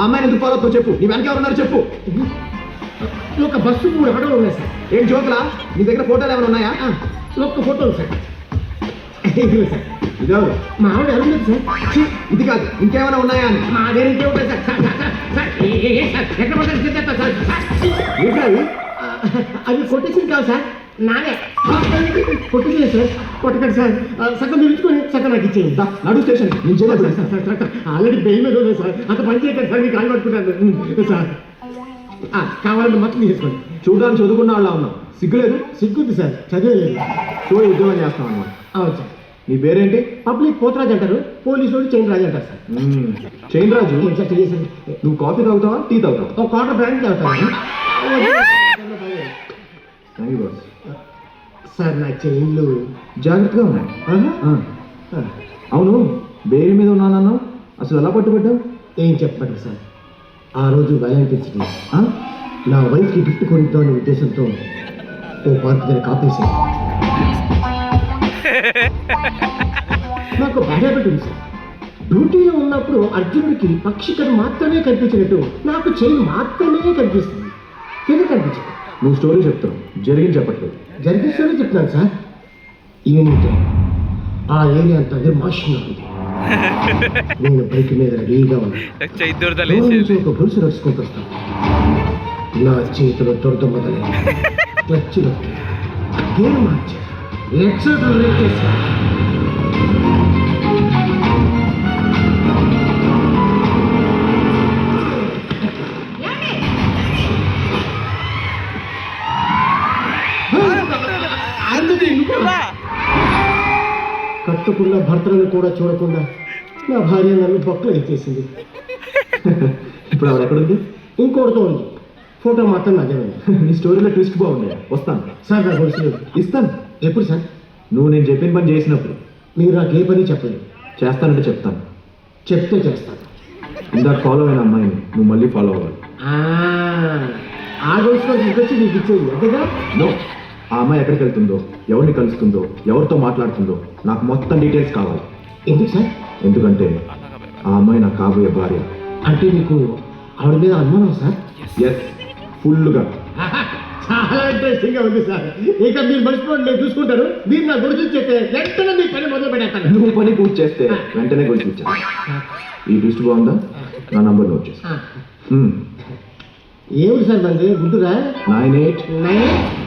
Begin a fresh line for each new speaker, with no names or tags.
అమ్మాయిని ఎందుకు ఫాలో అవుతావు చెప్పు. నీ వెనక ఎవరున్నారు చెప్పు.
ఒక బస్సు 3 ఆటోలు ఉన్నాయి సార్.
ఏం జోకులా? నీ దగ్గర ఫోటోలు ఏమైనా ఉన్నాయా?
ఒక్క ఫోటోలు సార్. ఇదిగో సార్.
ఇదెవరు?
మా ఆవిడ ఎవరున్నారు సార్?
ఇది కాదు, ఇంకేమైనా ఉన్నాయా అని.
మా దగ్గర ఇంకేముంటాయి సార్. సార్ ఎక్కడ పడ్డారు సార్?
ఏంటా అవి?
అవి కొట్టేసింది కాదు సార్, నానే కొట్టేసింది సార్. కొట్టకండి సార్, సగం నిలుచుకొని సగం నాకు ఇచ్చేయండి.
నడు స్టేషన్ నేను చేయలేదు.
ఆల్రెడీ బెయిల్ మీద ఉంది సార్. అంత పని చేయకండి సార్, మీకు కాలు పట్టుకుంటాను సార్. కావాలంటే మొత్తం తీసుకోండి.
చూడడానికి చదువుకున్న వాళ్ళ ఉన్నావు, సిగ్గులేదు?
సిగ్గుంది సార్, చదివేలేదు.
చూడ ఉద్యోగం చేస్తాం అన్నమాట.
అవును సార్.
నీ పేరేంటి?
పబ్లిక్ పోతరాజు అంటారు, పోలీసు వాళ్ళు చైన్ రాజు అంటారు సార్.
చైన్ రాజు?
సార్ తెలియదు.
నువ్వు కాఫీ తాగుతావా టీ తాగుతావా?
ఒక క్వార్టర్ బ్రాండ్ తాగుతాను సార్. నా చైన్లు
జాగ్రత్తగా ఉన్నాయి. అవును, బేరీ మీద ఉన్నానన్నావు, అసలు ఎలా పట్టుబడ్డావు?
ఏం చెప్పండి సార్, ఆ రోజు వ్యాలంటైన్స్ డే నా వైఫ్కి గిఫ్ట్ కొనిద్దామనే ఉద్దేశంతో ఓ పార్క్ దగ్గర కాపేసి నాకు బ్యాడ్ హ్యాబిట్ ఉంది సార్. డ్యూటీలో ఉన్నప్పుడు అర్జునుడికి పక్షికను మాత్రమే కనిపించినట్టు నాకు చైన్ మాత్రమే కనిపిస్తుంది, ఫిగర్ కనిపించదు.
నువ్వు స్టోరీ చెప్తావు, జరిగింది చెప్పట్లేదు.
జరిగిస్తూనే చెప్తున్నాను సార్. ఈవినింగ్ టైం ఆ ఏరియా అంతా నిర్మాషంగా ఉంది. నేను బైక్ మీద రెడీగా ఉన్నాను. ఒక గొలుసు నడుచుకుంటూ వస్తాను. నా చేతిలో దొరద మొదలై క్లచ్లో గేర్ మార్చాను, ఎక్సెటర్ రేట్ చేశాను. కట్టుకున్న భర్తలను కూడా చూడకుండా నా భార్య నన్ను బొక్కలు ఇచ్చేసింది.
ఇప్పుడు ఆవిడ ఎక్కడుంది?
ఇంకోటితో ఉంది. ఫోటో మాత్రం నాదే ఉంది.
నీ స్టోరీలో ట్విస్ట్ బాగుంది. వస్తాను
సార్. నా గొలుసు
ఇస్తాను.
ఎప్పుడు సార్?
నువ్వు నేను చెప్పిన పని చేసినప్పుడు.
మీరు నాకు ఏ పని చెప్పలేదు.
చేస్తానంటే చెప్తాను.
చెప్తే చేస్తాను.
ఇందాక ఫాలో అయిన అమ్మాయిని నువ్వు మళ్ళీ ఫాలో అవ్వాలి.
ఆ గొలుసులో ఇంకొచ్చి నీకు ఇచ్చేది అంతేగా?
నో, ఆ అమ్మాయి ఎక్కడికి వెళ్తుందో, ఎవరిని కలుస్తుందో, ఎవరితో మాట్లాడుతుందో నాకు మొత్తం డీటెయిల్స్ కావాలి.
ఎందుకు సార్?
ఎందుకంటే ఆ అమ్మాయి నాకు కాబోయే భార్య.
అంటే మీకు ఆవిడ మీద అనుమానం సార్?
ఎస్, ఫుల్గా.
చాలా ఇంట్రెస్టింగ్ గా ఉంది సార్. ఇక మీరు మర్చిపోండి, నేను చూసుకుంటాను. మీరు నా గొలుసు ఇచ్చేస్తే వెంటనే మీ పని మొదలు పెట్టేస్తాను.
నువ్వు పని పూర్తి చేస్తే వెంటనే గొలుసు ఇచ్చాను. ఈ ట్విస్ట్ బాగుందా? నా నంబర్ నోట్ చేస్తా.
ఏమిటి సార్ మంది గుంటురా?
98